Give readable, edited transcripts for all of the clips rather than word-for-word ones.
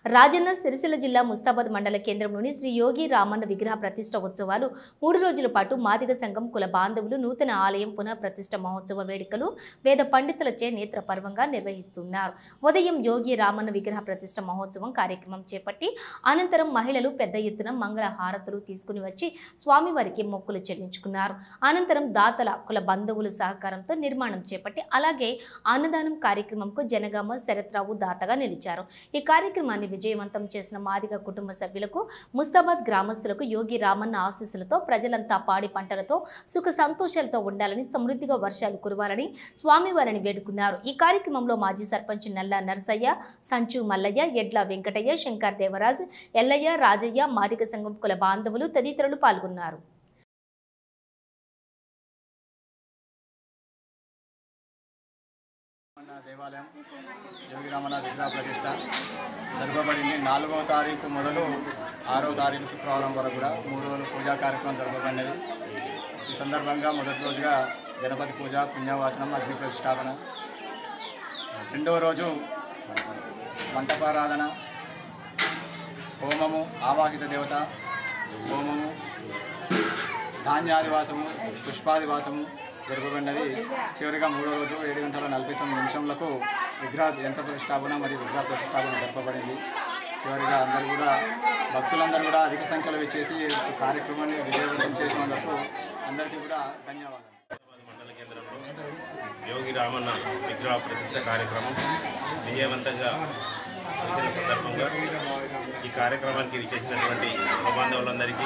రాజన్న సిరిసిల్ల జిల్లా ముస్తాబాద్ మండల కేంద్రంలోని శ్రీ యోగి రామన్న విగ్రహ ప్రతిష్ట ఉత్సవాలు 3 రోజుల పాటు మాదిగ సంఘం కుల బాంధవులు నూతన ఆలయం పునః ప్రతిష్ట మహోత్సవ వేడుకలు వేద పండితులచే నేత్రపర్వంగా నిర్వహిస్తున్నారు. ఉదయం యోగి రామన్న విగ్రహ ప్రతిష్ట మహోత్సవం కార్యక్రమం చేపట్టి అనంతరం మహిళలు పెద్ద ఎత్తున మంగళ హారతులు తీసుకుని వచ్చి స్వామివారికి మొక్కులు చెల్లించుకున్నారు. అనంతరం దాతల కుల బంధువుల సహకారంతో నిర్మాణం చేపట్టి అలాగే అన్నదానం కార్యక్రమంకు జనగామ శరత్రావు దాతగా నిలిచారు. ఈ కార్యక్రమాన్ని విజయవంతం చేసిన మాదిగ కుటుంబ సభ్యులకు ముస్తాబాద్ గ్రామస్తులకు యోగి రామన్న ఆశీస్సులతో ప్రజలంతా పాడి పంటలతో సుఖ సంతోషాలతో ఉండాలని సమృద్ధిగా వర్షాలు కురవాలని స్వామివారిని వేడుకున్నారు. ఈ కార్యక్రమంలో మాజీ సర్పంచ్ నల్ల నరసయ్య, సంచు మల్లయ్య, ఎడ్ల వెంకటయ్య, శంకర్ దేవరాజ్, ఎల్లయ్య, రాజయ్య, మాదిగ సంఘం కుల బాంధవులు తదితరులు పాల్గొన్నారు. దేవాలయం యోగి రామన్న విగ్రహ ప్రతిష్ట జరగబడింది. 4వ తారీఖు మొదలు 6వ తారీఖు శుక్రవారం వరకు కూడా 3 రోజులు పూజా కార్యక్రమం జరగబడినది. ఈ సందర్భంగా మొదటి రోజుగా గణపతి పూజ, పుణ్యవాచనం, అగ్ని ప్రతిష్టాపన. 2వ రోజు మంటపారాధన, హోమము, ఆవాహిత దేవత హోమము, ధాన్యాదివాసము, పుష్పాదివాసము జరగబడినది. చివరిగా 3వ రోజు 7:49 విగ్రహ యంత్ర ప్రతిష్టాపన మరియు విగ్రహ ప్రతిష్టాపన జరపబడింది. చివరిగా అందరూ కూడా భక్తులందరూ కూడా అధిక సంఖ్యలో వచ్చేసి కార్యక్రమాన్ని విజయవంతం చేసినందుకు అందరికీ కూడా ధన్యవాదాలు. మండల కేంద్రంలో యోగి రామన్న విగ్రహ ప్రతిష్ట కార్యక్రమం విజయవంతంగా చేసిన సందర్భంగా ఈ కార్యక్రమానికి విచ్చేసినటువంటి బాంధవులందరికీ,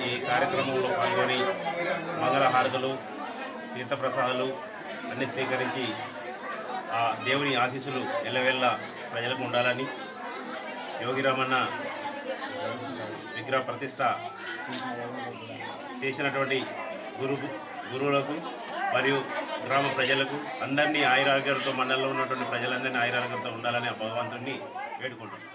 ఈ కార్యక్రమంలో పాల్గొని మంగళహారతులు, తీర్థప్రసాదాలు అన్ని స్వీకరించి ఆ దేవుని ఆశీస్సులు ఎల్లవేళ్ళ ప్రజలకు ఉండాలని, యోగి రామన్న విగ్రహ ప్రతిష్ట చేసినటువంటి గురువులకు మరియు గ్రామ ప్రజలకు అందరినీ ఆయురారోగ్యాలతో, మండలంలో ఉన్నటువంటి ప్రజలందరినీ ఆయురారోగ్యంతో ఉండాలని ఆ భగవంతుడిని వేడుకుంటున్నాం.